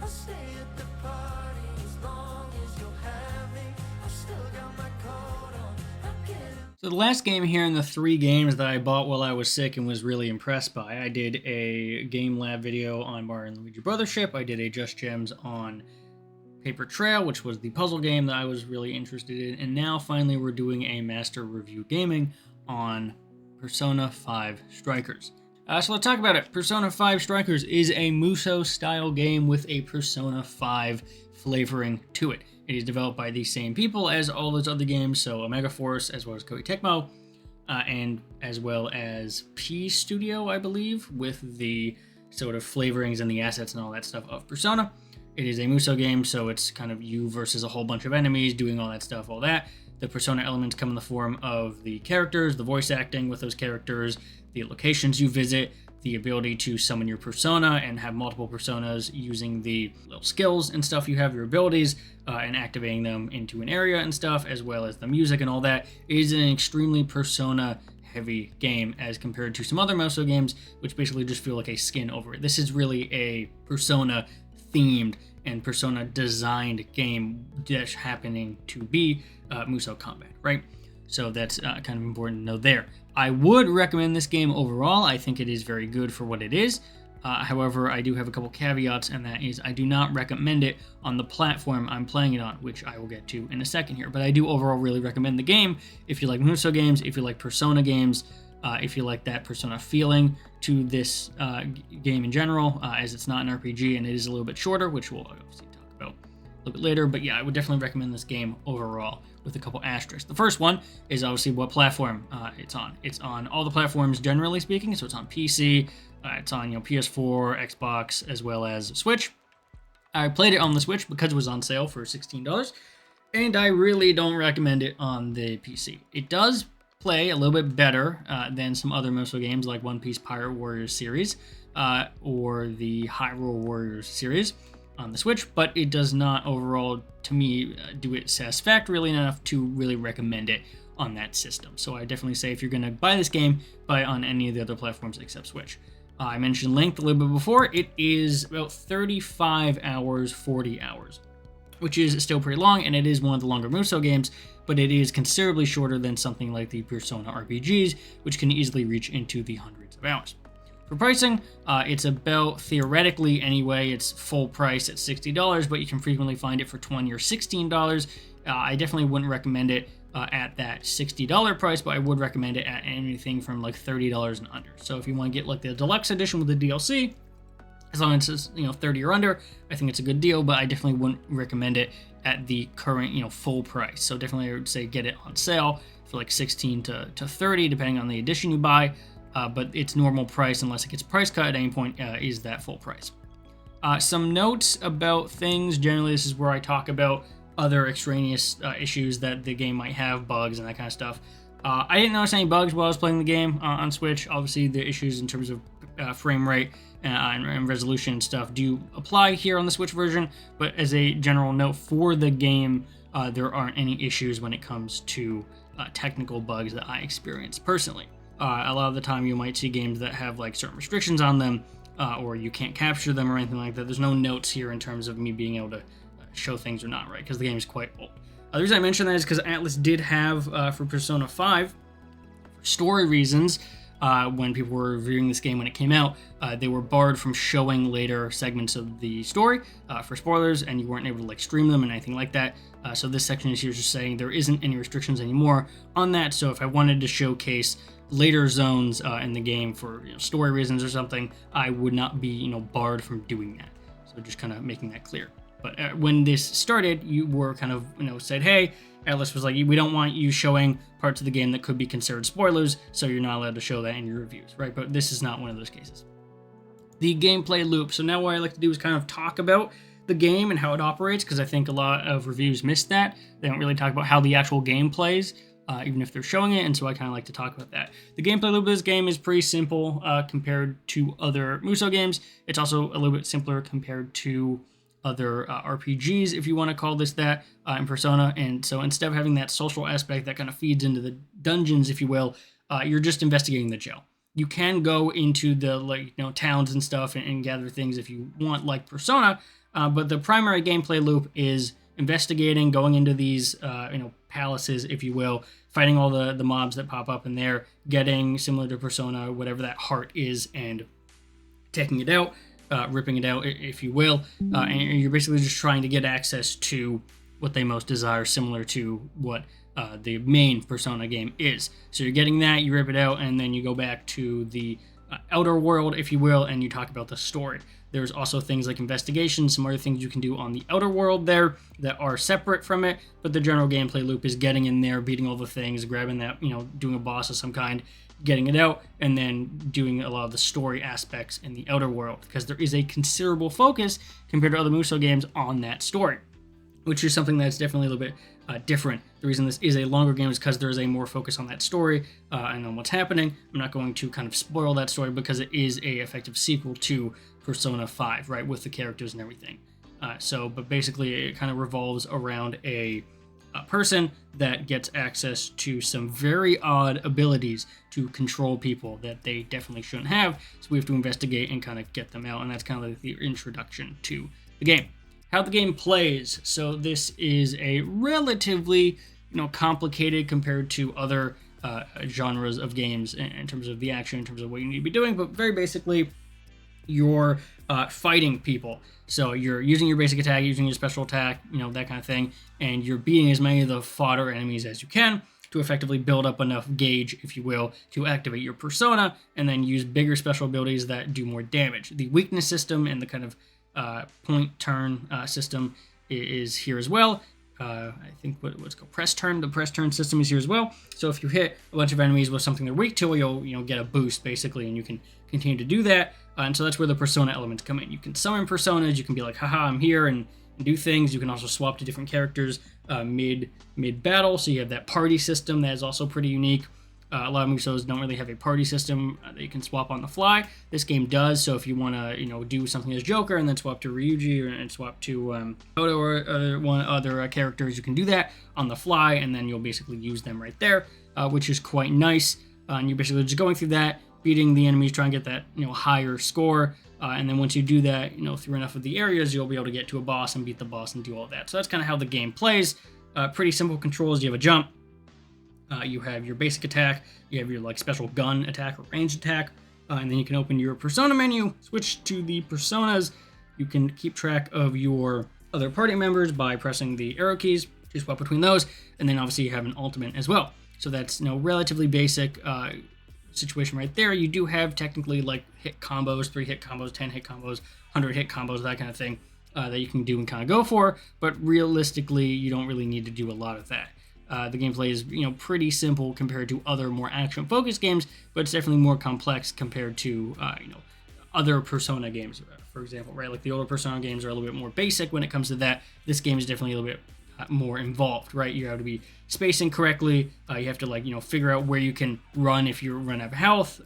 stay at the party as long as you're happy. I still got my coat on. I'm getting. So the last game here in the 3 games that I bought while I was sick and was really impressed by, I did a Game Lab video on Mario and Luigi Brothership. I did a Just Gems on Paper Trail, which was the puzzle game that I was really interested in. And now finally we're doing a Master Review Gaming on Persona 5 Strikers. So let's talk about it. Persona 5 Strikers is a Musou-style game with a Persona 5 flavoring to it. It is developed by the same people as all those other games, so Omega Force, as well as Koei Tecmo, and as well as P Studio, I believe, with the sort of flavorings and the assets and all that stuff of Persona. It is a Musou game, so it's kind of you versus a whole bunch of enemies, doing all that stuff, all that. The Persona elements come in the form of the characters, the voice acting with those characters, the locations you visit, the ability to summon your persona and have multiple personas using the little skills and stuff you have, your abilities, and activating them into an area and stuff, as well as the music and all that. It is an extremely Persona heavy game as compared to some other Musou games, which basically just feel like a skin over it. This is really a Persona themed and Persona designed game that's happening to be Musou combat, right? So that's kind of important to know there. I would recommend this game overall. I think it is very good for what it is. However, I do have a couple caveats, and that is I do not recommend it on the platform I'm playing it on, which I will get to in a second here. But I do overall really recommend the game if you like Musou games, if you like Persona games, if you like that Persona feeling to this game in general, as it's not an RPG and it is a little bit shorter, which we'll obviously talk about a little bit later. But yeah, I would definitely recommend this game overall with a couple asterisks. The first one is obviously what platform it's on. It's on all the platforms generally speaking, so it's on PC, it's on PS4, Xbox, as well as Switch. I played it on the Switch because it was on sale for $16, and I really don't recommend it on the PC. It does play a little bit better than some other Musou games like One Piece Pirate Warriors series or the Hyrule Warriors series on the Switch, but it does not overall, to me, do it satisfactorily enough to really recommend it on that system. So I definitely say if you're going to buy this game, buy it on any of the other platforms except Switch. I mentioned length a little bit before. It is about 35 hours, 40 hours, which is still pretty long, and it is one of the longer Musou games, but it is considerably shorter than something like the Persona RPGs, which can easily reach into the hundreds of hours. For pricing, it's about, theoretically anyway, it's full price at $60, but you can frequently find it for $20 or $16. I definitely wouldn't recommend it at that $60 price, but I would recommend it at anything from like $30 and under. So if you want to get like the deluxe edition with the DLC, as long as it's 30 or under, I think it's a good deal, but I definitely wouldn't recommend it at the current full price. So definitely I would say get it on sale for like 16 to 30, depending on the edition you buy. But its normal price, unless it gets price cut at any point, is that full price. Some notes about things. Generally, this is where I talk about other extraneous issues that the game might have, bugs and that kind of stuff. I didn't notice any bugs while I was playing the game on Switch. Obviously, the issues in terms of frame rate and resolution and stuff do apply here on the Switch version, but as a general note for the game, there aren't any issues when it comes to technical bugs that I experience personally. A lot of the time you might see games that have like certain restrictions on them, or you can't capture them or anything like that. There's no notes here in terms of me being able to show things or not, right? Because the game is quite old. The reason I mention that is because Atlas did have, for Persona 5, for story reasons, when people were reviewing this game when it came out, they were barred from showing later segments of the story for spoilers, and you weren't able to like stream them and anything like that. So this section is here just saying there isn't any restrictions anymore on that. So if I wanted to showcase later zones in the game for story reasons or something, I would not be barred from doing that. So just kind of making that clear. But when this started, you were kind of said, hey, Atlas was like, we don't want you showing parts of the game that could be considered spoilers, so you're not allowed to show that in your reviews, right? But this is not one of those cases. The gameplay loop. So now what I like to do is kind of talk about the game and how it operates, because I think a lot of reviews miss that. They don't really talk about how the actual game plays, even if they're showing it, and so I kind of like to talk about that. The gameplay loop of this game is pretty simple compared to other Musou games. It's also a little bit simpler compared to other RPGs, if you want to call this that, in Persona. And so instead of having that social aspect that kind of feeds into the dungeons, if you will, you're just investigating the jail. You can go into the towns and stuff and gather things if you want, like Persona, But the primary gameplay loop is investigating, going into these palaces, if you will, fighting all the mobs that pop up in there, getting, similar to Persona, whatever that heart is, and taking it out, ripping it out, if you will. And you're basically just trying to get access to what they most desire, similar to what the main Persona game is. So you're getting that, you rip it out, and then you go back to the outer world, if you will, and you talk about the story. There's also things like investigation, some other things you can do on the outer world there that are separate from it, but the general gameplay loop is getting in there, beating all the things, grabbing that, doing a boss of some kind, getting it out, and then doing a lot of the story aspects in the outer world, because there is a considerable focus compared to other Musou games on that story, which is something that's definitely a little bit different. The reason this is a longer game is because there is a more focus on that story and on what's happening. I'm not going to kind of spoil that story because it is a effective sequel to Persona 5, right, with the characters and everything. But basically it kind of revolves around a person that gets access to some very odd abilities to control people that they definitely shouldn't have. So we have to investigate and kind of get them out, and that's kind of like the introduction to the game. How the game plays. So this is a relatively, complicated compared to other genres of games in terms of the action, in terms of what you need to be doing. But very basically, you're fighting people. So you're using your basic attack, using your special attack, that kind of thing, and you're beating as many of the fodder enemies as you can to effectively build up enough gauge, if you will, to activate your persona, and then use bigger special abilities that do more damage. The weakness system and the kind of point turn system is here as well. I think what's called press turn. The press turn system is here as well. So if you hit a bunch of enemies with something they're weak to, you'll get a boost basically, and you can continue to do that. And so that's where the persona elements come in. You can summon personas. You can be like, haha, I'm here, and do things. You can also swap to different characters mid battle. So you have that party system that is also pretty unique. A lot of Musous don't really have a party system that you can swap on the fly. This game does, so if you want to, do something as Joker and then swap to Ryuji and swap to Odo or one other characters, you can do that on the fly, and then you'll basically use them right there, which is quite nice. And you're basically just going through that, beating the enemies, trying to get that, higher score, and then once you do that, through enough of the areas, you'll be able to get to a boss and beat the boss and do all that. So that's kind of how the game plays. Pretty simple controls. You have a jump. You have your basic attack, you have your special gun attack or ranged attack, and then you can open your persona menu, switch to the personas. You can keep track of your other party members by pressing the arrow keys to swap between those, and then obviously you have an ultimate as well. So that's relatively basic situation right there. You do have technically hit combos, 3 hit combos, 10 hit combos, 100 hit combos, that kind of thing that you can do and kind of go for, but realistically you don't really need to do a lot of that. The gameplay is, pretty simple compared to other more action-focused games, but it's definitely more complex compared to, other Persona games, for example, right? Like the older Persona games are a little bit more basic when it comes to that. This game is definitely a little bit more involved, right? You have to be spacing correctly. You have to, figure out where you can run if you run out of health.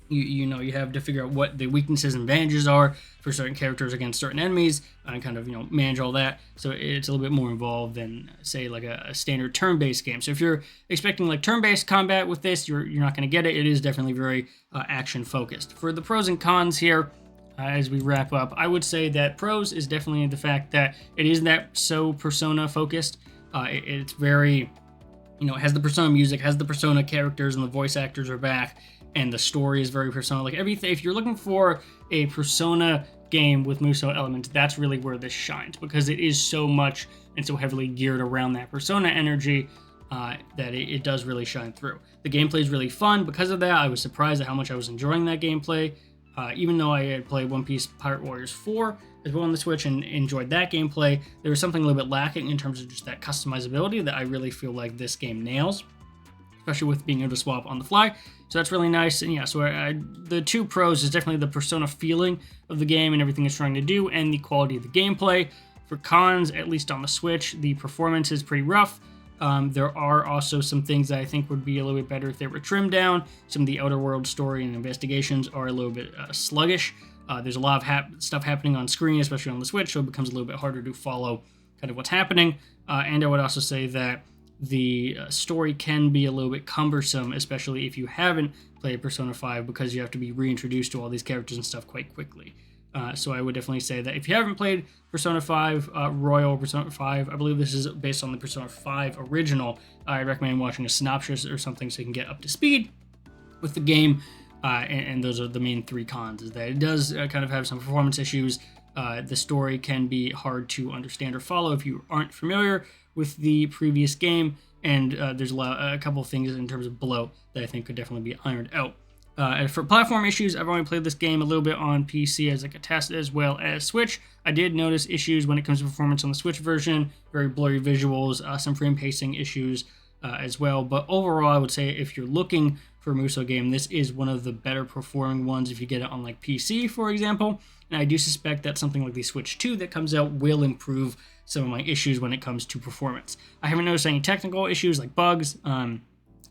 You have to figure out what the weaknesses and advantages are for certain characters against certain enemies and kind of, manage all that. So it's a little bit more involved than, say, like a standard turn-based game. So if you're expecting turn-based combat with this, you're not going to get it. It is definitely very action-focused. For the pros and cons here, as we wrap up, I would say that pros is definitely the fact that it is so Persona-focused. It's very, it has the Persona music, has the Persona characters, and the voice actors are back. And the story is very Persona. Everything, if you're looking for a Persona game with Musou elements, that's really where this shines, because it is so much and so heavily geared around that Persona energy that it does really shine through. The gameplay is really fun. Because of that, I was surprised at how much I was enjoying that gameplay. Even though I had played One Piece Pirate Warriors 4 as well on the Switch and enjoyed that gameplay, there was something a little bit lacking in terms of just that customizability that I really feel like this game nails, especially with being able to swap on the fly. So that's really nice. And yeah, so the two pros is definitely the Persona feeling of the game and everything it's trying to do, and the quality of the gameplay. For cons, at least on the Switch, the performance is pretty rough. There are also some things that I think would be a little bit better if they were trimmed down. Some of the outer world story and investigations are a little bit sluggish. There's a lot of stuff happening on screen, especially on the Switch, so it becomes a little bit harder to follow kind of what's happening. And I would also say that the story can be a little bit cumbersome, especially if you haven't played Persona 5, because you have to be reintroduced to all these characters and stuff quite quickly. So I would definitely say that if you haven't played Persona 5 Royal, Persona 5, I believe this is based on the Persona 5 original, I recommend watching a synopsis or something so you can get up to speed with the game. And those are the main 3 cons, is that it does kind of have some performance issues. The story can be hard to understand or follow if you aren't familiar with the previous game, and there's a couple of things in terms of bloat that I think could definitely be ironed out. And for platform issues, I've only played this game a little bit on PC as like a test, as well as Switch. I did notice issues when it comes to performance on the Switch version, very blurry visuals, some frame pacing issues as well. But overall, I would say if you're looking for a Musou game, this is one of the better performing ones if you get it on like PC, for example. And I do suspect that something like the Switch 2 that comes out will improve some of my issues when it comes to performance. I haven't noticed any technical issues like bugs.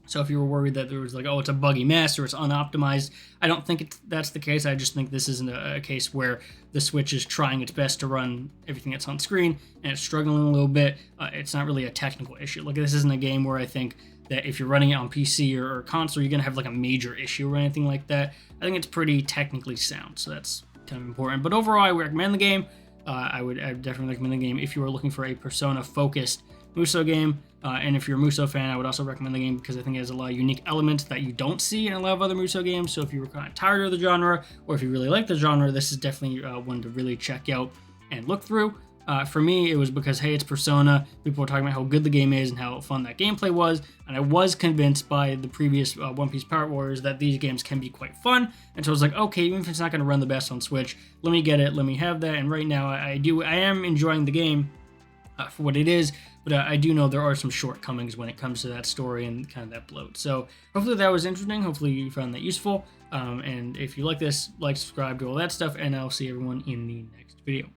So if you were worried that there was like, oh, it's a buggy mess or it's unoptimized, I don't think that's the case. I just think this isn't a case where the Switch is trying its best to run everything that's on screen and it's struggling a little bit. It's not really a technical issue. Like, this isn't a game where I think that if you're running it on PC or console, you're going to have like a major issue or anything like that. I think it's pretty technically sound, so that's kind of important. But overall, I would recommend the game. I would definitely recommend the game if you are looking for a Persona-focused Musou game. And if you're a Musou fan, I would also recommend the game because I think it has a lot of unique elements that you don't see in a lot of other Musou games. So if you were kind of tired of the genre, or if you really like the genre, this is definitely one to really check out and look through. For me, it was because, hey, it's Persona. People were talking about how good the game is and how fun that gameplay was. And I was convinced by the previous One Piece Pirate Warriors that these games can be quite fun. And so I was like, okay, even if it's not going to run the best on Switch, let me get it, let me have that. And right now, I am enjoying the game for what it is. But I do know there are some shortcomings when it comes to that story and kind of that bloat. So hopefully that was interesting. Hopefully you found that useful. And if you like this, like, subscribe, do all that stuff. And I'll see everyone in the next video.